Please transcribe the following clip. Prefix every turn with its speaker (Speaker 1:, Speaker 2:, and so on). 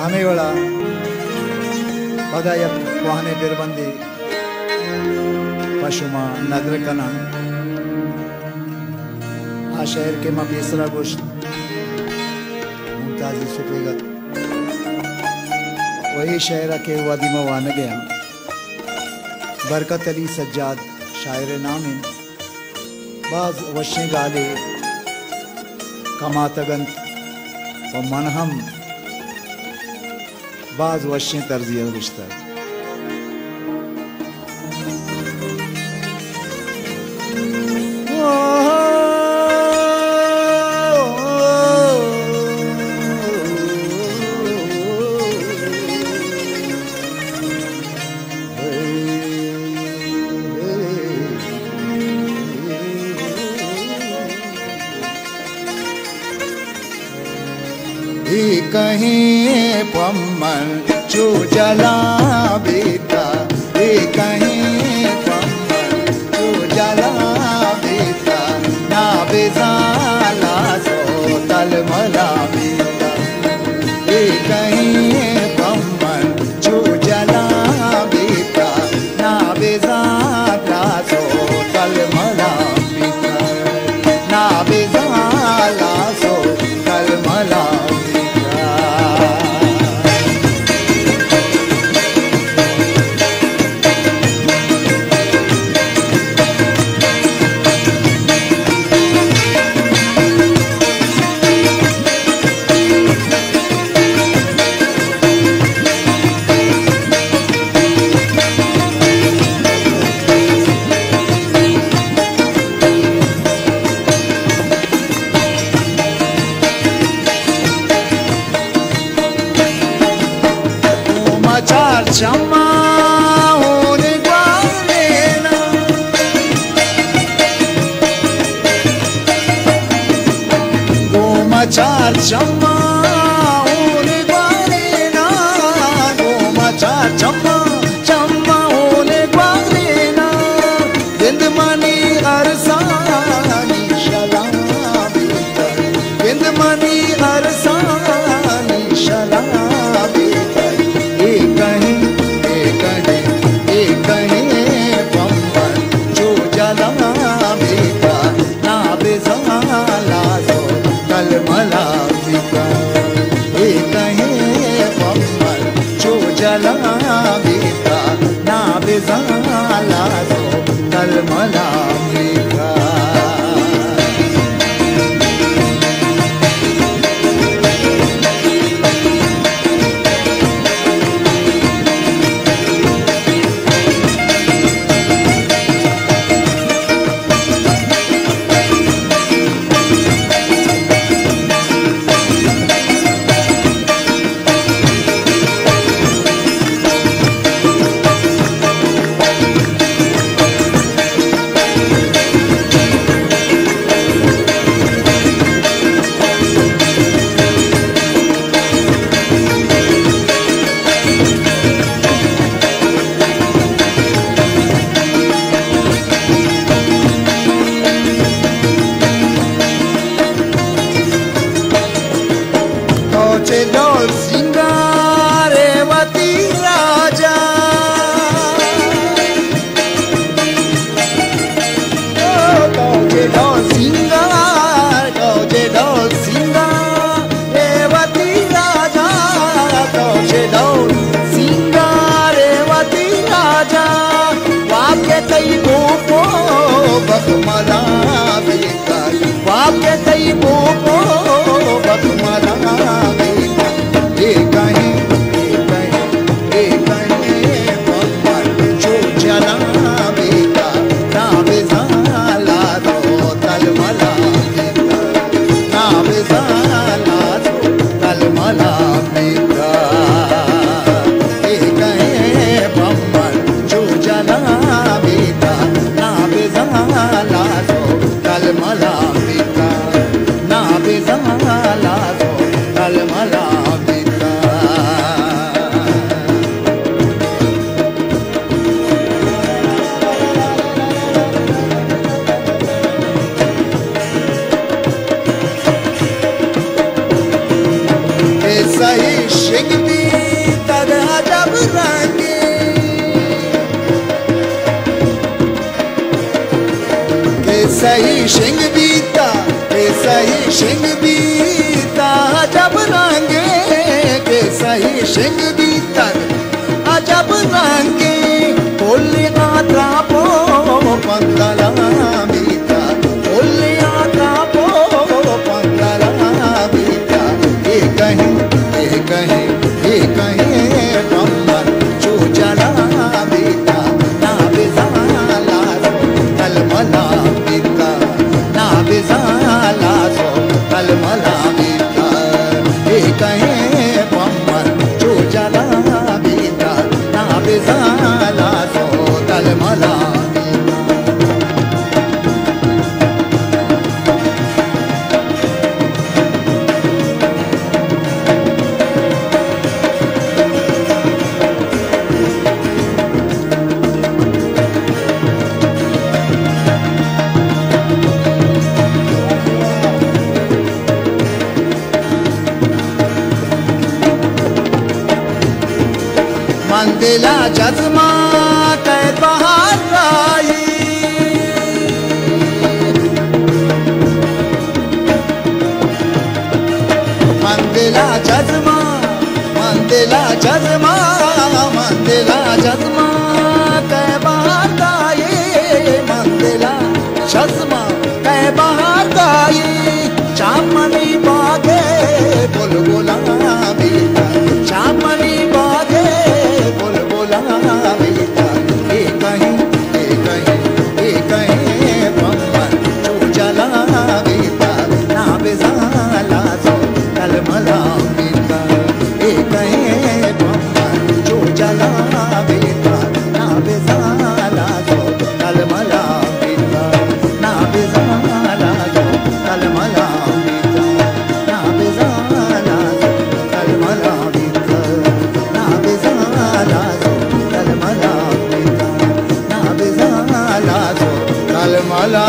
Speaker 1: आम्ही वेळा पदाय वाहने बिरबंदी पशुमा नगर कना आ शहर के मा बेसरा गोश्त मुमताज़ सुपेगत वही शहर के वादी में वान गया बरकत अली सज्जाद शायर नाम बाज वशे गाले कमातगंत व मनहम बाज वशे तर्जिया रिश्ता
Speaker 2: कहीं पम्मन चू जला बेटा कहीं पम्मन चू जला बेटा ना बेजाला सो तल मला बेटा कहीं पम्मन चू जला बेटा ना बेजाला सो तल मला बेटा ना बेजाला सो तल मला चम्मा होने ग्वालेना गोमा चार चम्मा होने ग्वालेना गोमा चार चम्मा चम्मा होने ग्वालेना बिंद मनी अरसानी शलाबी बिंद मनी अरसानी शलाबी जला बेटा ना बेजाला सो कल मला बेटा डोल सिंगारे वती राजा डोल सिंगार डोल सिंगार रेवती राजा डोल सिंगार रेवती राजा वाक्य तई बोपो बखमला बेटा वाक्य तई बोपो बखमला मला बेटा ना बेजा सही शिंग बीता के सही शिंग बीता अजब रंगे के सही शिंग बीता अजब रंगे बोले आता पो पंगला बीता बोले आता पो पंगला बीता ये कहीं कमर जो जला बीता ना बेजाला कलमला बीता ना बेजाला सो कलमला बीता ये कहीं कमर जो जला बीता ना बेजाला सो कलमला मंदिला जज्मा कै बहार आई मंदिला जज्मा मंदिला जज्मा मंदिला जज्मा कै बहार आई मंदिला जज्मा कै बहार आई चामनी बागे बुलबुला बीता चामनी बागे बुलबुला बीता ये कहीं बम्बर जो जला बीता ना बेजाला सो कलमला बीता ये कहीं बम्बर जो जला बीता ना बेजाला सो कलमला बीता ना बेजाला सो कलमला बीता ना बेजाला सो कलमला बीता ना बेजाला सो कलमला बीता ना बेजाला सो कलमला